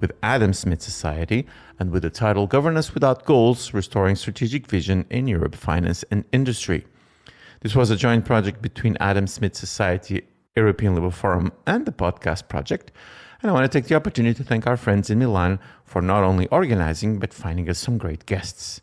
with Adam Smith Society and with the title Governance Without Goals, Restoring Strategic Vision in Europe, Finance and Industry. This was a joint project between Adam Smith Society, European Labour Forum and the podcast project. And I want to take the opportunity to thank our friends in Milan for not only organizing, but finding us some great guests.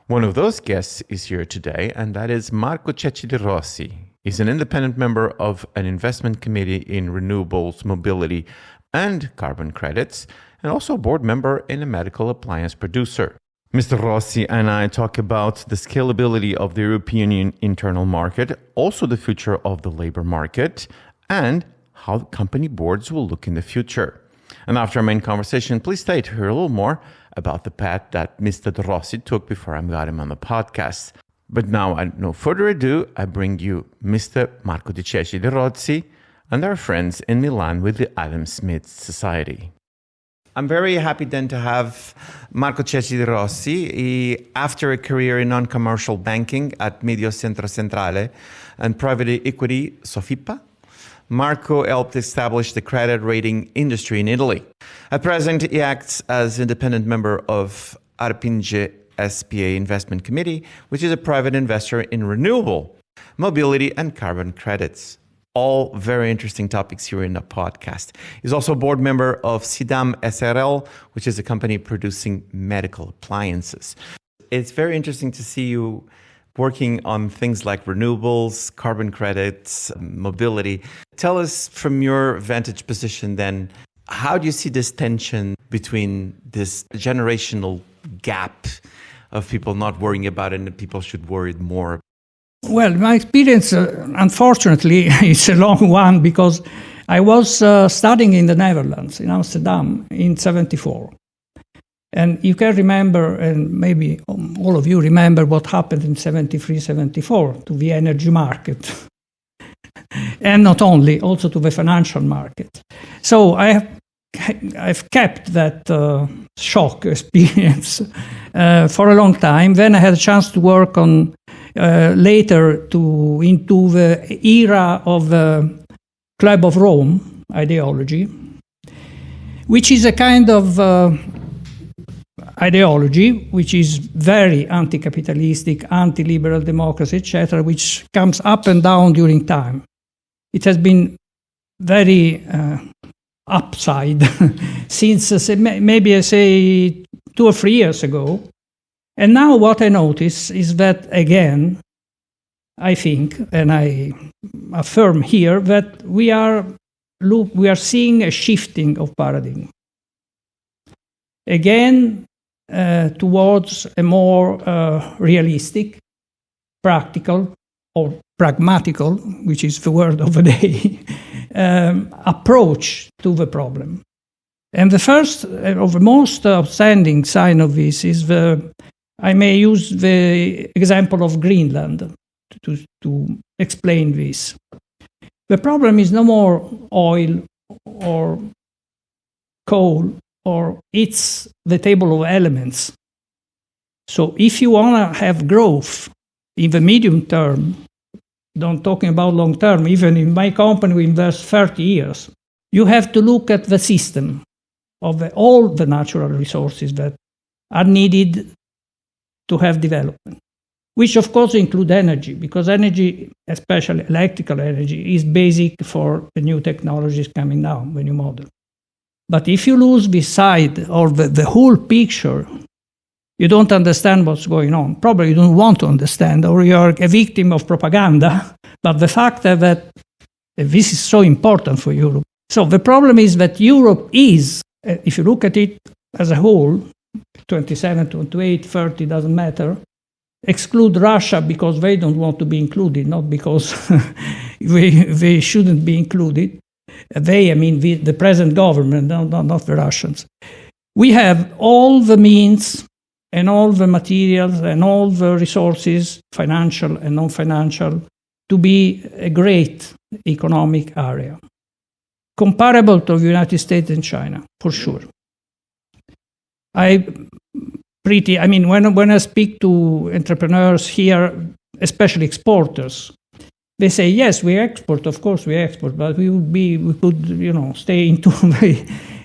One of those guests is here today, and that is Marco Cecchi de Rossi. He's an independent member of an investment committee in renewables, mobility, and carbon credits, and also a board member in a medical appliance producer. Mr. Rossi and I talk about the scalability of the European Union internal market, also the future of the labor market, and how company boards will look in the future. And after our main conversation, please stay to hear a little more about the path that Mr. De Rossi took before I got him on the podcast. But now, no further ado, I bring you Mr. Marco Cecchi de Rossi and our friends in Milan with the Adam Smith Society. I'm very happy then to have Marco Cecchi de Rossi. After a career in non-commercial banking at Mediocentro Centrale and private equity Sofipa, Marco helped establish the credit rating industry in Italy. At present, he acts as independent member of Arpinge SpA Investment Committee, which is a private investor in renewable, mobility, and carbon credits. All very interesting topics here in the podcast. He's also a board member of SIDAM SRL, which is a company producing medical appliances. It's very interesting to see you working on things like renewables, carbon credits, mobility. Tell us from your vantage position then, how do you see this tension between this generational gap of people not worrying about it and people should worry more? Well, my experience, unfortunately, is a long one because I was studying in the Netherlands, in Amsterdam, in 1974. And you can remember, and maybe all of you remember what happened in 1973, 1974 to the energy market. And not only, also to the financial market. So I've kept that shock experience for a long time. Then I had a chance to work on later into the era of the Club of Rome ideology, which is a kind of ideology which is very anti-capitalistic, anti-liberal democracy, etc., which comes up and down during time. It has been very upside since maybe I say 2 or 3 years ago. And now what I notice is that, again, I think, and I affirm here, that we are seeing a shifting of paradigm. Again, towards a more realistic, practical, or pragmatical, which is the word of the day, approach to the problem. And the first, or the most outstanding sign of this is I may use the example of Greenland to explain this. The problem is no more oil or coal, or it's the table of elements. So if you want to have growth in the medium term, don't talking about long term, even in my company we invest 30 years, you have to look at the system of all the natural resources that are needed to have development, which of course include energy, because energy, especially electrical energy, is basic for the new technologies coming now, the new model. But if you lose this side or the whole picture, you don't understand what's going on. Probably you don't want to understand, or you are a victim of propaganda. But the fact that this is so important for Europe. So the problem is that Europe is, if you look at it as a whole, 27, 28, 30, doesn't matter, exclude Russia because they don't want to be included, not because they shouldn't be included. They, I mean, the present government, not the Russians. We have all the means and all the materials and all the resources, financial and non-financial, to be a great economic area. Comparable to the United States and China, for sure. When I speak to entrepreneurs here, especially exporters, they say, yes, we export, of course we export, but we could, stay into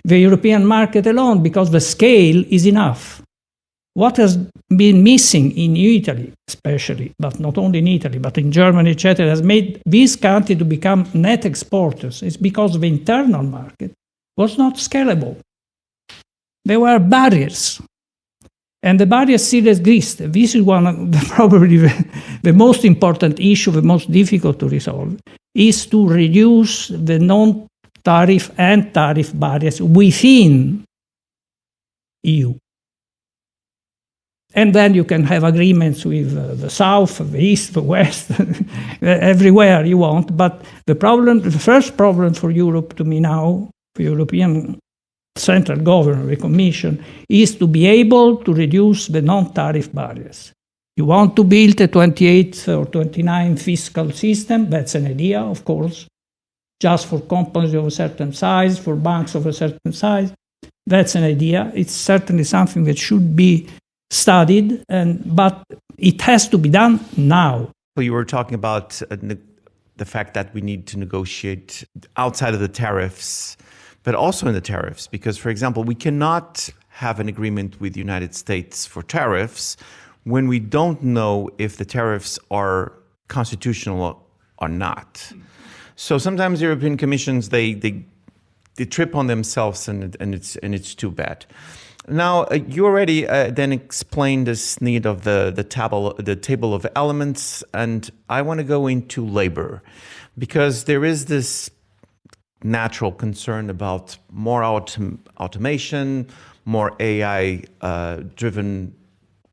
the European market alone because the scale is enough. What has been missing in Italy, especially, but not only in Italy, but in Germany, etc., has made this country to become net exporters is because the internal market was not scalable. There were barriers. And the barriers still exist. This is one of probably the most important issue, the most difficult to resolve, is to reduce the non-tariff and tariff barriers within EU. And then you can have agreements with the South, the East, the West, everywhere you want. But the first problem for Europe to me now, for European central government, the Commission, is to be able to reduce the non-tariff barriers. You want to build a 28 or 29 fiscal system, that's an idea, of course, just for companies of a certain size, for banks of a certain size. That's an idea. It's certainly something that should be studied, but it has to be done now. So you were talking about the fact that we need to negotiate outside of the tariffs, but also in the tariffs, because, for example, we cannot have an agreement with the United States for tariffs when we don't know if the tariffs are constitutional or not. So sometimes European Commissions, they trip on themselves, and it's too bad. Now, you already then explained this need of the table of elements, and I want to go into labor, because there is this natural concern about more automation, more AI-driven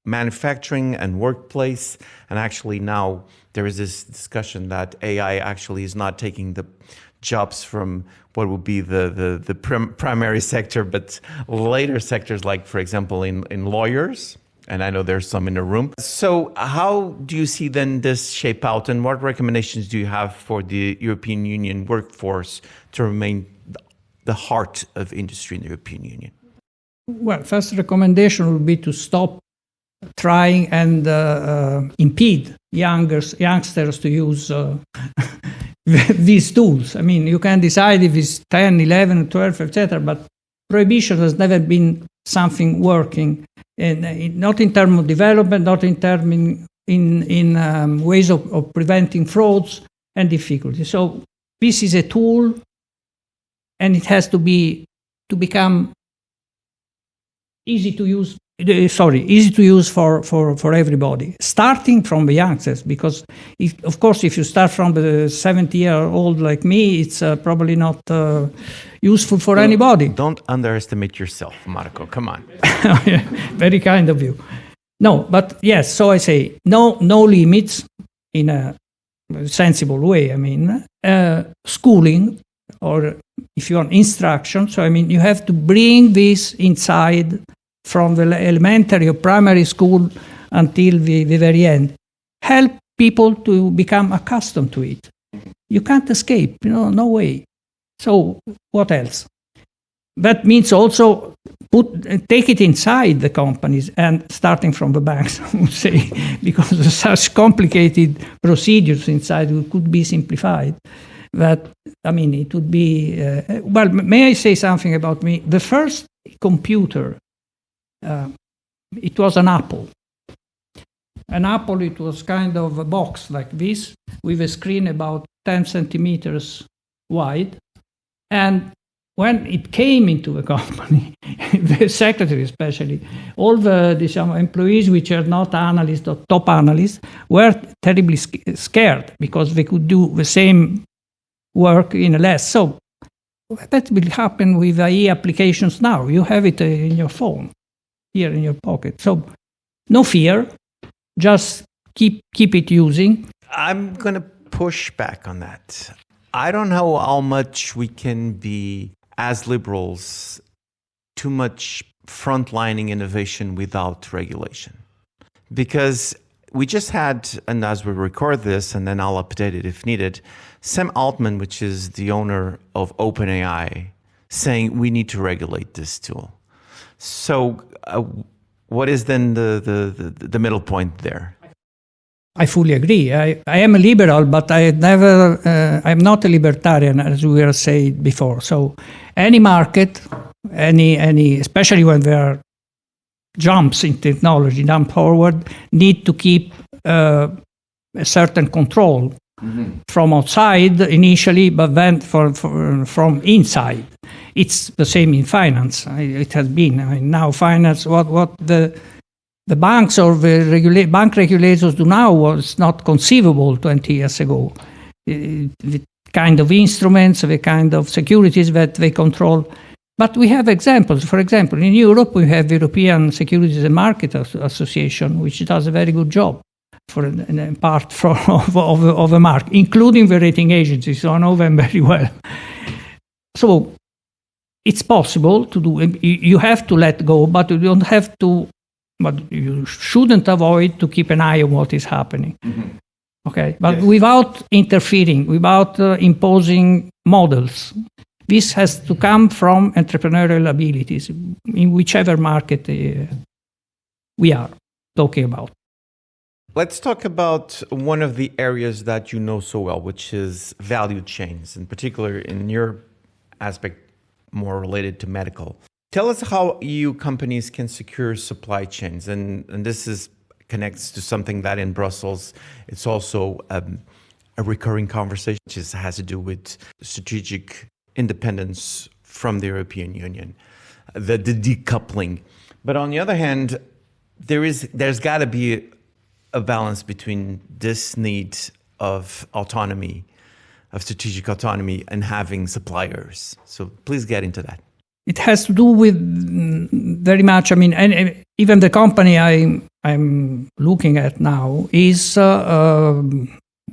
manufacturing and workplace. And actually now there is this discussion that AI actually is not taking the jobs from what would be the primary sector, but later sectors, like, for example, in lawyers. And I know there's some in the room. So how do you see then this shape out, and what recommendations do you have for the European Union workforce to remain the heart of industry in the European Union? Well, first recommendation would be to stop trying and impede youngsters to use these tools. I mean, you can decide if it's 10, 11, 12, etc., but prohibition has never been something working. And not in terms of development, not in terms in ways of preventing frauds and difficulties. So this is a tool, and it has to become easy to use. Easy to use for everybody, starting from the youngsters. Because, of course, if you start from the 70-year-old like me, it's probably not useful for anybody. Don't underestimate yourself, Marco. Come on. Very kind of you. No, but yes. So I say no limits in a sensible way. I mean, schooling, or if you want instruction. So I mean, you have to bring this inside, from the elementary or primary school until the very end. Help people to become accustomed to it. You can't escape, no way. So what else? That means also take it inside the companies, and starting from the banks, I would say, because such complicated procedures inside could be simplified. But, I mean, it would be... well, may I say something about me? The first computer, it was an Apple. An Apple, it was kind of a box like this, with a screen about 10 centimeters wide. And when it came into the company, the secretary especially, all the employees which are not analysts or top analysts were terribly scared, because they could do the same work in less. So that will happen with AI applications now. You have it in your phone, here in your pocket. So no fear, just keep it using. I'm going to push back on that. I don't know how much we can be, as liberals, too much frontlining innovation without regulation. Because we just had, and as we record this, and then I'll update it if needed, Sam Altman, which is the owner of OpenAI, saying we need to regulate this tool. So what is then the middle point there? I fully agree. I am a liberal, but I'm not a libertarian, as we were saying before. So any market, any, especially when there are jumps in technology, jump forward, need to keep a certain control from outside initially, but then from inside. It's the same in finance. It has been. Now finance, what the banks or the bank regulators do now was not conceivable 20 years ago. The kind of instruments, the kind of securities that they control. But we have examples. For example, in Europe, we have the European Securities and Market Association, which does a very good job for a part of a market, including the rating agencies. So I know them very well. So it's possible to do. You have to let go, but you don't have to. But you shouldn't avoid to keep an eye on what is happening. Okay, but without interfering, without imposing models. This has to come from entrepreneurial abilities in whichever market we are talking about. Let's talk about one of the areas that you know so well, which is value chains, in particular in your aspect more related to medical. Tell us how EU companies can secure supply chains. And this connects to something that in Brussels, it's also a recurring conversation, which has to do with strategic independence from the European Union, the decoupling. But on the other hand, there's got to be a balance between this need of autonomy, of strategic autonomy, and having suppliers. So please get into that. It has to do with very much, and even the company I'm looking at now is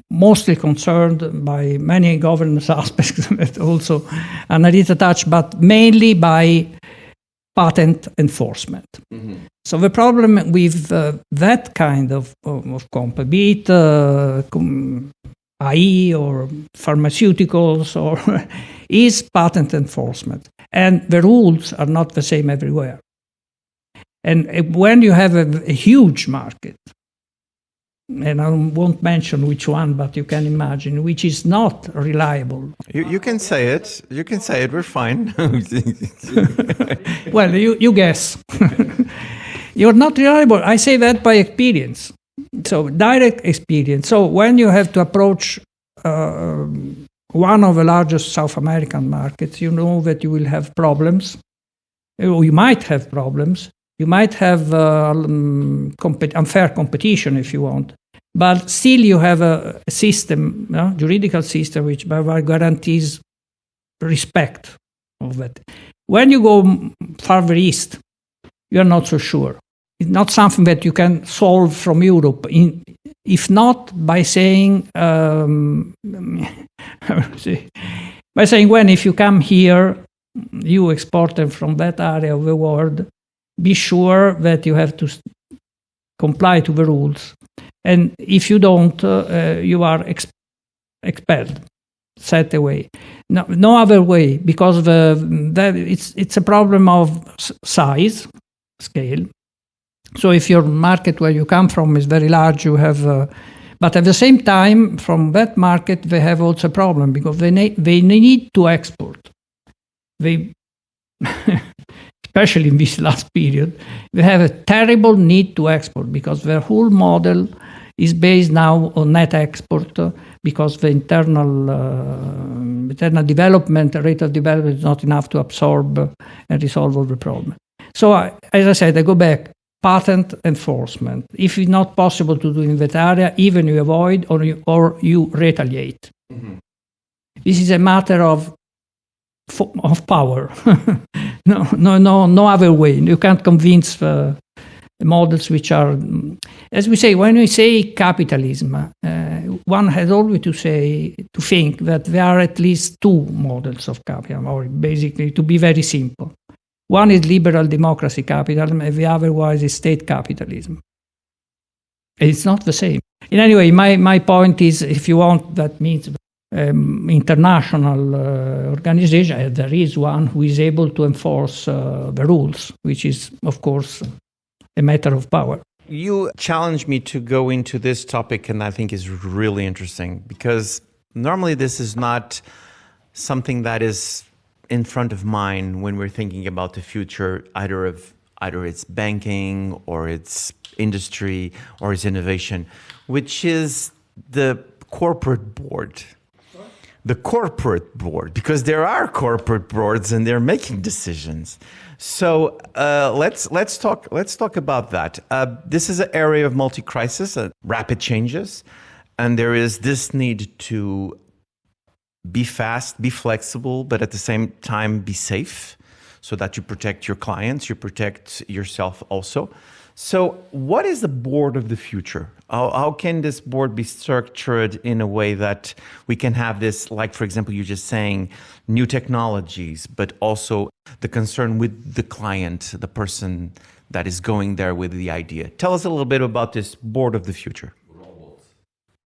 mostly concerned by many governance aspects, but also analytical touch, but mainly by patent enforcement. So the problem with that kind of company, be it AI or pharmaceuticals, or is patent enforcement. And the rules are not the same everywhere. And when you have a huge market, and I won't mention which one, but you can imagine, which is not reliable. You can say it. You can say it. We're fine. Well, you guess. You're not reliable. I say that by experience. So direct experience. So when you have to approach one of the largest South American markets, you know that you will have problems. Or you might have problems. You might have unfair competition if you want, but still you have a system, juridical system, which guarantees respect of that. When you go farther east, you are not so sure. It's not something that you can solve from Europe, if not by saying, when if you come here, you export them from that area of the world, be sure that you have to comply to the rules. And if you don't, you are expelled, set away. No other way, because it's a problem of size, scale. So if your market where you come from is very large, you have... but at the same time, from that market, they have also a problem, because they need to export. Especially in this last period, they have a terrible need to export, because their whole model is based now on net export, because the internal development, rate of development is not enough to absorb and resolve all the problem. So, as I said, I go back, patent enforcement. If it's not possible to do in that area, even you avoid or you retaliate. Mm-hmm. This is a matter of power. No other way. You can't convince models which are, as we say, when we say capitalism, one has always to think that there are at least two models of capitalism, or basically, to be very simple. One is liberal democracy capitalism, and the other one is state capitalism. It's not the same. In any way, my point is, if you want, that means international organization, there is one who is able to enforce the rules, which is, of course, a matter of power. you challenged me to go into this topic, and I think is really interesting because normally this is not something that is in front of mind when we're thinking about the future, either it's banking or it's industry or it's innovation, which is the corporate board. The corporate board, because there are corporate boards and they're making decisions. So let's talk about that. This is an area of multi-crisis, rapid changes, and there is this need to be fast, be flexible, but at the same time be safe, so that you protect your clients, you protect yourself also. So what is the board of the future? How can this board be structured in a way that we can have this, like, for example, you're just saying new technologies, but also the concern with the client, the person that is going there with the idea. Tell us a little bit about this board of the future.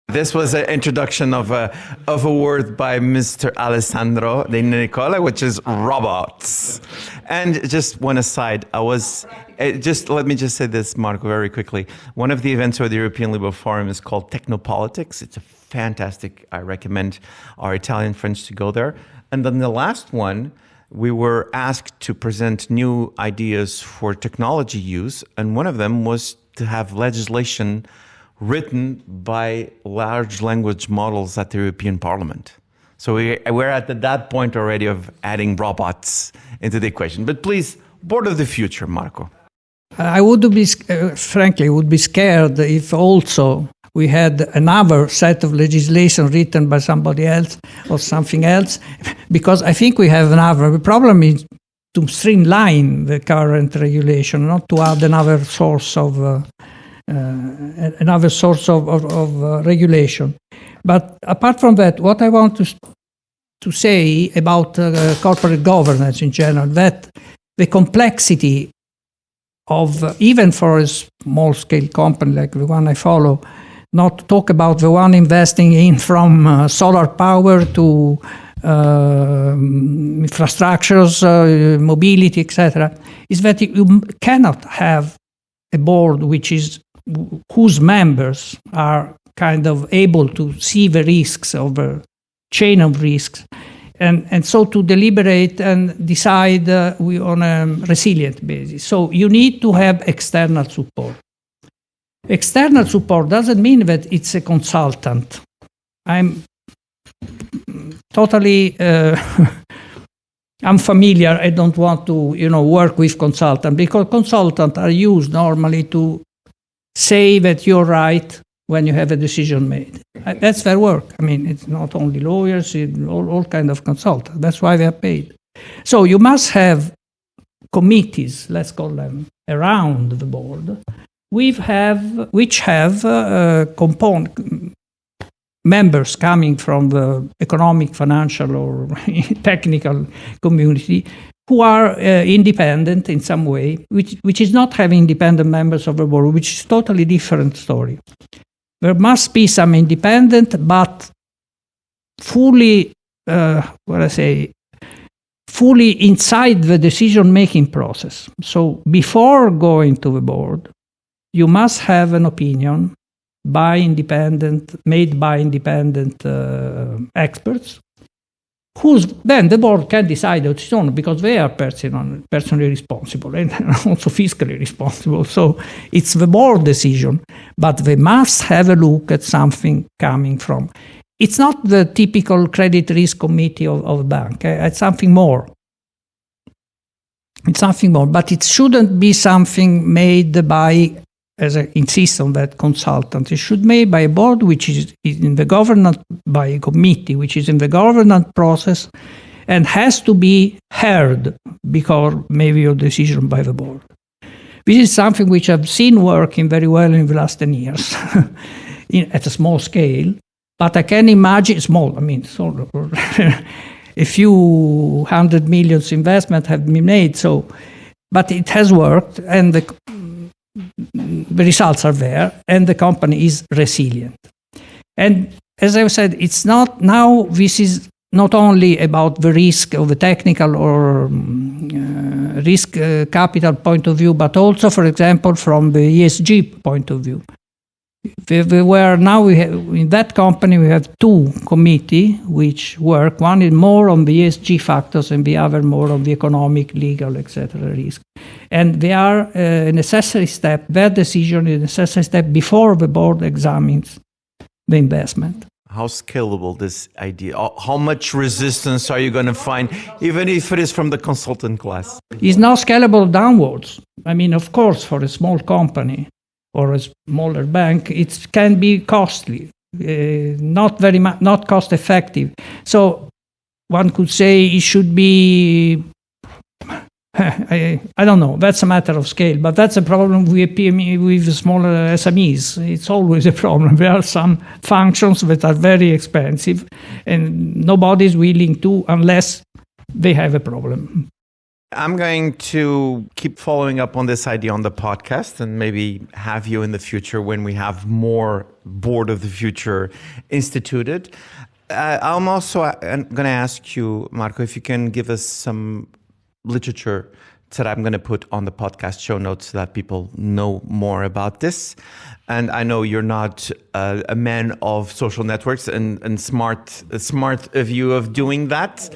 This was an introduction of a word by Mr. Alessandro De Nicola, which is robots. And just one aside, let me just say this, Marco, very quickly. One of the events of the European Liberal Forum is called Technopolitics. It's a fantastic, I recommend our Italian friends to go there. And then the last one, we were asked to present new ideas for technology use. And one of them was to have legislation written by large language models at the European Parliament. So we're at that point already of adding robots into the equation. But please, board of the future, Marco. I would be, frankly, would be scared if also we had another set of legislation written by somebody else or something else, because I think we have another. The problem is to streamline the current regulation, not to add another source of regulation. But apart from that, what I want to say about corporate governance in general, that the complexity of, even for a small-scale company like the one I follow, not to talk about the one investing in from solar power to infrastructures, mobility, etc., is that you cannot have a board whose members are kind of able to see the risks of a chain of risks, and so to deliberate and decide on a resilient basis. So you need to have external support. External support doesn't mean that it's a consultant. I'm totally unfamiliar. I don't want to, work with consultants, because consultants are used normally to say that you're right when you have a decision made. That's their work. I mean, it's not only lawyers, it's all kind of consultants. That's why they're paid. So you must have committees, let's call them, around the board, which have members coming from the economic, financial, or technical community who are independent in some way, which is not having independent members of the board, which is a totally different story. There must be some independent, but fully inside the decision-making process. So before going to the board, you must have an opinion made by independent experts, then the board can decide on its own, because they are personally responsible and also fiscally responsible. So it's the board decision, but they must have a look at something coming from. It's not the typical credit risk committee of a bank. It's something more. It's something more, but it shouldn't be something made by, as I insist on that, consultant. It should be made by a board which is in the governance, by a committee which is in the governance process, and has to be heard before maybe a decision by the board. This is something which I've seen working very well in the last 10 years at a small scale, but I can imagine small, a few 100 million investment have been made, but it has worked, and the results are there, and the company is resilient. And as I said, it's not now, this is not only about the risk of a technical or risk capital point of view, but also, for example, from the ESG point of view. In that company, we have two committees which work. One is more on the ESG factors and the other more on the economic, legal, etc. risk. And they are a necessary step, their decision is a necessary step before the board examines the investment. How scalable this idea? How much resistance are you going to find, even if it is from the consultant class? It's not scalable downwards. I mean, of course, for a small company or a smaller bank, it can be costly, not cost effective. So one could say it should be. I don't know, that's a matter of scale, but that's a problem with PME, with smaller SMEs. It's always a problem. There are some functions that are very expensive and nobody's willing to unless they have a problem. I'm going to keep following up on this idea on the podcast and maybe have you in the future when we have more Board of the Future instituted. I'm also going to ask you, Marco, if you can give us some literature that I'm going to put on the podcast show notes so that people know more about this. And I know you're not a man of social networks and smart view of doing that,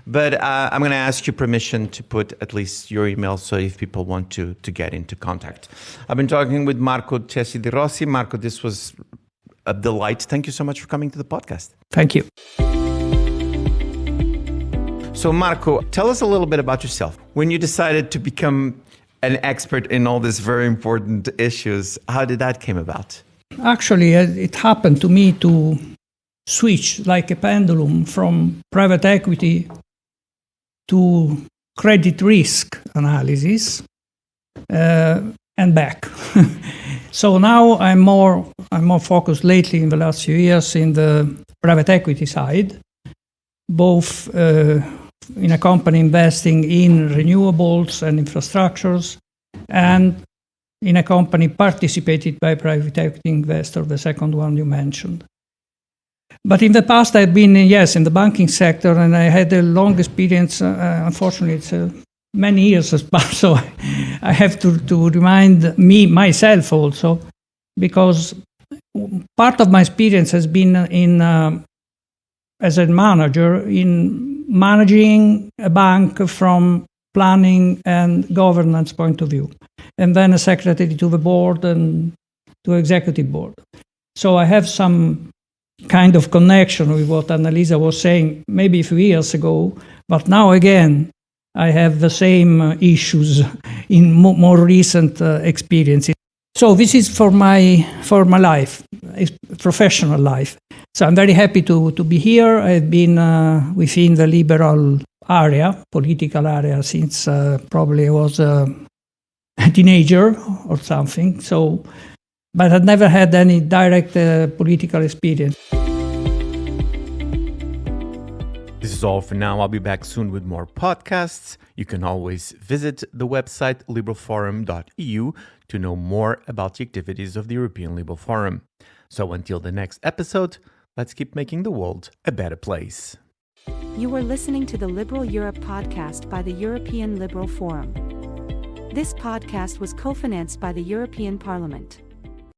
but I'm going to ask you permission to put at least your email so if people want to get into contact. I've been talking with Marco Cecchi di Rossi. Marco, this was a delight. Thank you so much for coming to the podcast. Thank you. So Marco, tell us a little bit about yourself. When you decided to become an expert in all these very important issues, how did that came about? Actually, it happened to me to switch like a pendulum from private equity to credit risk analysis and back. So now I'm more focused lately in the last few years in the private equity side, both in a company investing in renewables and infrastructures, and in a company participated by private equity investor, the second one you mentioned. But in the past, I've been, in the banking sector, and I had a long experience. Unfortunately, it's many years has passed, so I have to remind myself also, because part of my experience has been in as a manager in managing a bank from planning and governance point of view, and then a secretary to the board and to executive board. So I have some kind of connection with what Annalisa was saying maybe a few years ago, but now again, I have the same issues in more recent experiences. So this is for my life, professional life. So I'm very happy to be here. I've been within the liberal area, political area, since probably I was a teenager or something. So, but I've never had any direct political experience. This is all for now. I'll be back soon with more podcasts. You can always visit the website liberalforum.eu to know more about the activities of the European Liberal Forum. So until the next episode, let's keep making the world a better place. You were listening to the Liberal Europe podcast by the European Liberal Forum. This podcast was co-financed by the European Parliament.